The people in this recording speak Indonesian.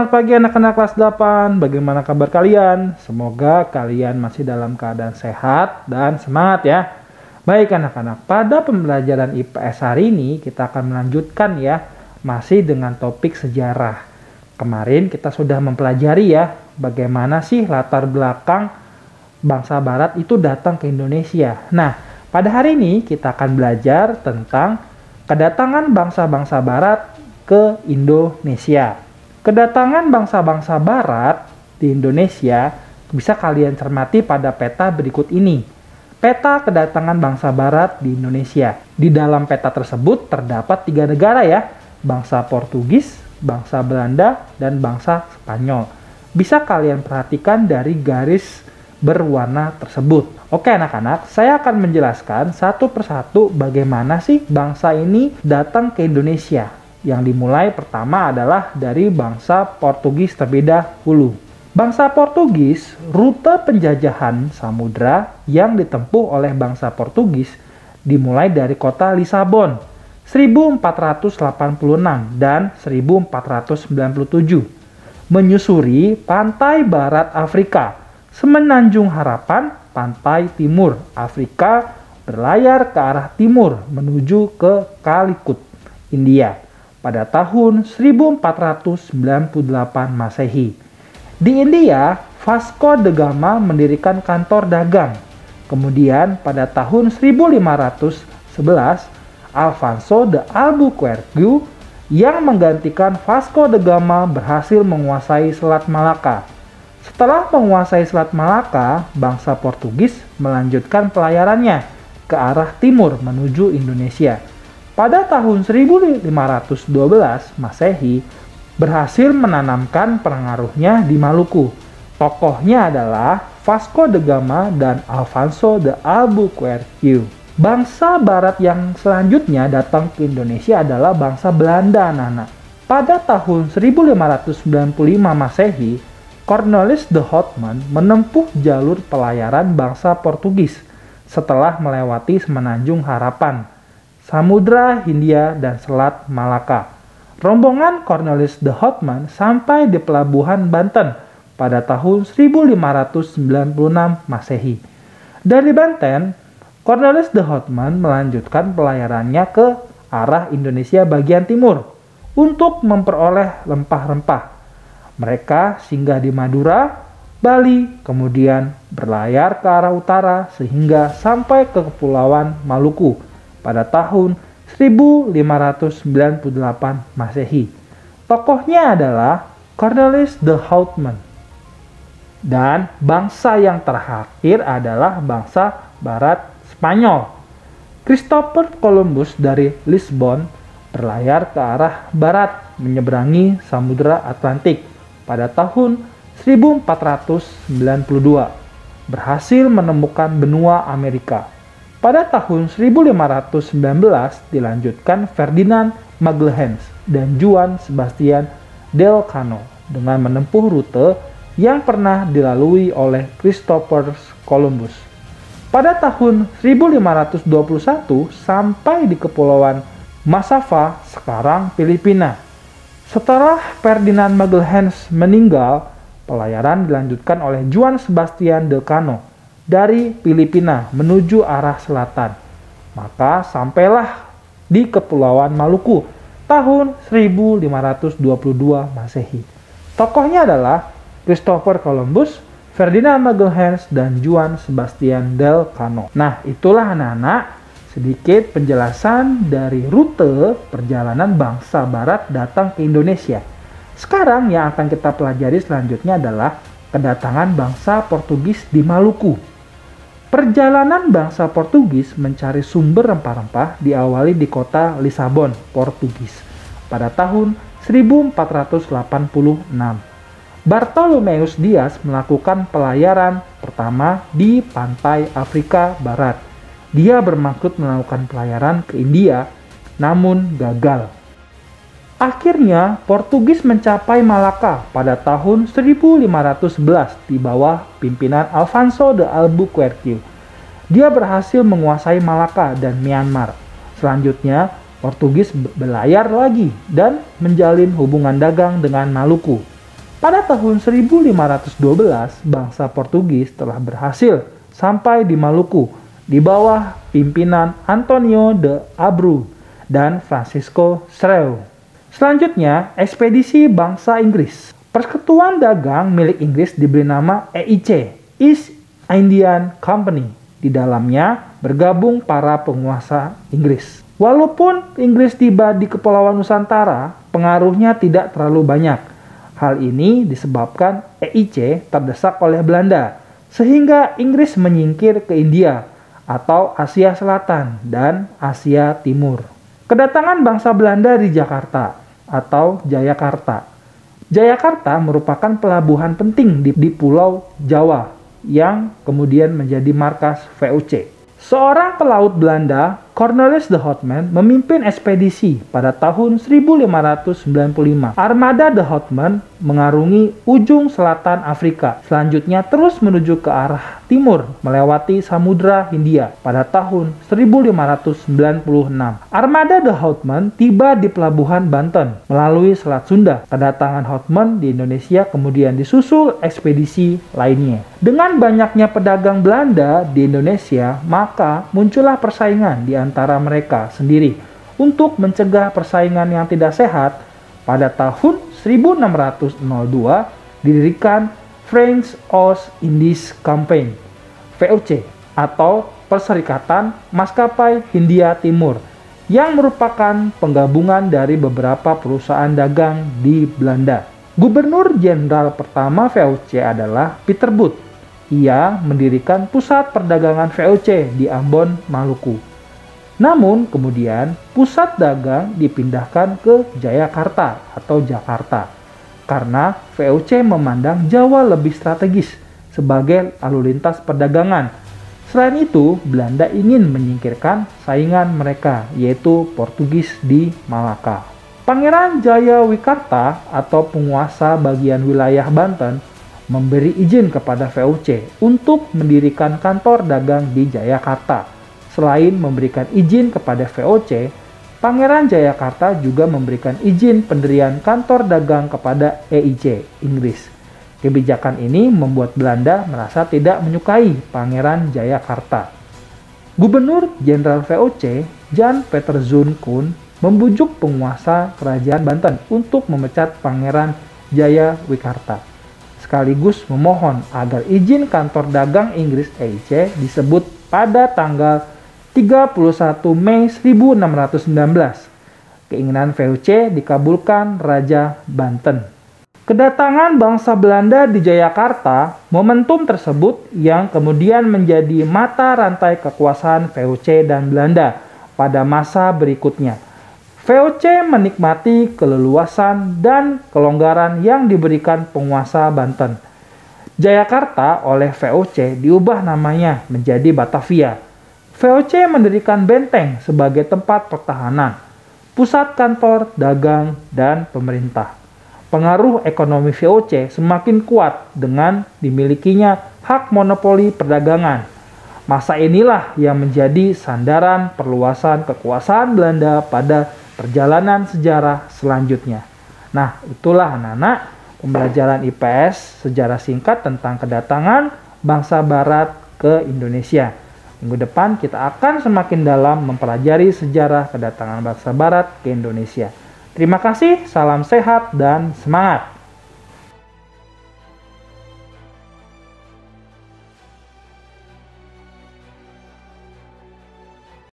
Selamat pagi anak-anak kelas 8. Bagaimana kabar kalian? Semoga kalian masih dalam keadaan sehat dan semangat ya. Baik anak-anak, pada pembelajaran IPS hari ini kita akan melanjutkan ya, masih dengan topik sejarah. Kemarin kita sudah mempelajari ya, bagaimana sih latar belakang bangsa barat itu datang ke Indonesia. Nah, pada hari ini kita akan belajar tentang kedatangan bangsa-bangsa barat ke Indonesia. Kedatangan bangsa-bangsa barat di Indonesia bisa kalian cermati pada peta berikut ini. Peta kedatangan bangsa barat di Indonesia. Di dalam peta tersebut terdapat 3 negara ya, bangsa Portugis, bangsa Belanda, dan bangsa Spanyol. Bisa kalian perhatikan dari garis berwarna tersebut. Oke anak-anak, saya akan menjelaskan satu persatu bagaimana sih bangsa ini datang ke Indonesia. Yang dimulai pertama adalah dari bangsa Portugis terlebih dahulu. Bangsa Portugis, rute penjajahan samudra yang ditempuh oleh bangsa Portugis dimulai dari kota Lisabon 1486 dan 1497, menyusuri pantai barat Afrika, Semenanjung Harapan, pantai timur Afrika, berlayar ke arah timur menuju ke Calicut, India pada tahun 1498 Masehi. Di India, Vasco da Gama mendirikan kantor dagang. Kemudian pada tahun 1511, Alfonso de Albuquerque yang menggantikan Vasco da Gama berhasil menguasai Selat Malaka. Setelah menguasai Selat Malaka, bangsa Portugis melanjutkan pelayarannya ke arah timur menuju Indonesia. Pada tahun 1512 Masehi, berhasil menanamkan pengaruhnya di Maluku. Tokohnya adalah Vasco da Gama dan Alfonso de Albuquerque. Bangsa barat yang selanjutnya datang ke Indonesia adalah bangsa Belanda, anak-anak. Pada tahun 1595 Masehi, Cornelis de Houtman menempuh jalur pelayaran bangsa Portugis setelah melewati Semenanjung Harapan, Samudra Hindia, dan Selat Malaka. Rombongan Cornelis de Houtman sampai di pelabuhan Banten pada tahun 1596 Masehi. Dari Banten, Cornelis de Houtman melanjutkan pelayarannya ke arah Indonesia bagian timur untuk memperoleh rempah-rempah. Mereka singgah di Madura, Bali, kemudian berlayar ke arah utara sehingga sampai ke Kepulauan Maluku pada tahun 1598 Masehi. Tokohnya adalah Cornelis de Houtman. Dan bangsa yang terakhir adalah bangsa barat Spanyol. Christopher Columbus dari Lisbon berlayar ke arah barat menyeberangi Samudra Atlantik pada tahun 1492. Berhasil menemukan benua Amerika. Pada tahun 1519 dilanjutkan Ferdinand Magellan dan Juan Sebastian Elcano dengan menempuh rute yang pernah dilalui oleh Christopher Columbus. Pada tahun 1521 sampai di Kepulauan Masava, sekarang Filipina. Setelah Ferdinand Magellan meninggal, pelayaran dilanjutkan oleh Juan Sebastian Elcano dari Filipina menuju arah selatan. Maka sampailah di Kepulauan Maluku tahun 1522 Masehi. Tokohnya adalah Christopher Columbus, Ferdinand Magellan, dan Juan Sebastian Elcano. Nah, itulah anak-anak sedikit penjelasan dari rute perjalanan bangsa barat datang ke Indonesia. Sekarang yang akan kita pelajari selanjutnya adalah kedatangan bangsa Portugis di Maluku. Perjalanan bangsa Portugis mencari sumber rempah-rempah diawali di kota Lisabon, Portugis, pada tahun 1486. Bartolomeus Dias melakukan pelayaran pertama di pantai Afrika Barat. Dia bermaksud melakukan pelayaran ke India, namun gagal. Akhirnya, Portugis mencapai Malaka pada tahun 1511 di bawah pimpinan Alfonso de Albuquerque. Dia berhasil menguasai Malaka dan Myanmar. Selanjutnya, Portugis berlayar lagi dan menjalin hubungan dagang dengan Maluku. Pada tahun 1512, bangsa Portugis telah berhasil sampai di Maluku di bawah pimpinan Antonio de Abreu dan Francisco Serrao. Selanjutnya, ekspedisi bangsa Inggris. Persekutuan dagang milik Inggris diberi nama EIC, East Indian Company. Di dalamnya bergabung para penguasa Inggris. Walaupun Inggris tiba di Kepulauan Nusantara, pengaruhnya tidak terlalu banyak. Hal ini disebabkan EIC terdesak oleh Belanda, sehingga Inggris menyingkir ke India atau Asia Selatan dan Asia Timur. Kedatangan bangsa Belanda di Jakarta atau Jayakarta. Jayakarta merupakan pelabuhan penting di Pulau Jawa yang kemudian menjadi markas VOC. Seorang pelaut Belanda, Cornelis de Houtman, memimpin ekspedisi pada tahun 1595. Armada de Houtman mengarungi ujung selatan Afrika, selanjutnya terus menuju ke arah timur melewati Samudra Hindia pada tahun 1596. Armada de Houtman tiba di pelabuhan Banten melalui Selat Sunda. Kedatangan Houtman di Indonesia kemudian disusul ekspedisi lainnya. Dengan banyaknya pedagang Belanda di Indonesia, maka muncullah persaingan di antara mereka sendiri. Untuk mencegah persaingan yang tidak sehat, pada tahun 1602 didirikan French East Indies Company (VOC) atau Perserikatan Maskapai Hindia Timur, yang merupakan penggabungan dari beberapa perusahaan dagang di Belanda. Gubernur Jenderal pertama VOC adalah Peter Booth. Ia mendirikan pusat perdagangan VOC di Ambon, Maluku. Namun kemudian pusat dagang dipindahkan ke Jayakarta atau Jakarta karena VOC memandang Jawa lebih strategis sebagai lalu lintas perdagangan. Selain itu, Belanda ingin menyingkirkan saingan mereka, yaitu Portugis di Malaka. Pangeran Jayawikarta atau penguasa bagian wilayah Banten memberi izin kepada VOC untuk mendirikan kantor dagang di Jayakarta. Selain memberikan izin kepada VOC, Pangeran Jayakarta juga memberikan izin pendirian kantor dagang kepada EIC, Inggris. Kebijakan ini membuat Belanda merasa tidak menyukai Pangeran Jayakarta. Gubernur Jenderal VOC, Jan Peter Zoon Koen, membujuk penguasa kerajaan Banten untuk memecat Pangeran Jayawikarta, sekaligus memohon agar izin kantor dagang Inggris EIC disebut pada tanggal 31 Mei 1619. Keinginan VOC dikabulkan Raja Banten. Kedatangan bangsa Belanda di Jayakarta, momentum tersebut yang kemudian menjadi mata rantai kekuasaan VOC dan Belanda pada masa berikutnya. VOC menikmati keleluasan dan kelonggaran yang diberikan penguasa Banten. Jayakarta oleh VOC diubah namanya menjadi Batavia. VOC mendirikan benteng sebagai tempat pertahanan, pusat kantor, dagang, dan pemerintah. Pengaruh ekonomi VOC semakin kuat dengan dimilikinya hak monopoli perdagangan. Masa inilah yang menjadi sandaran perluasan kekuasaan Belanda pada perjalanan sejarah selanjutnya. Nah, itulah anak-anak pembelajaran IPS sejarah singkat tentang kedatangan bangsa Barat ke Indonesia. Minggu depan kita akan semakin dalam mempelajari sejarah kedatangan bangsa Barat ke Indonesia. Terima kasih, salam sehat dan semangat.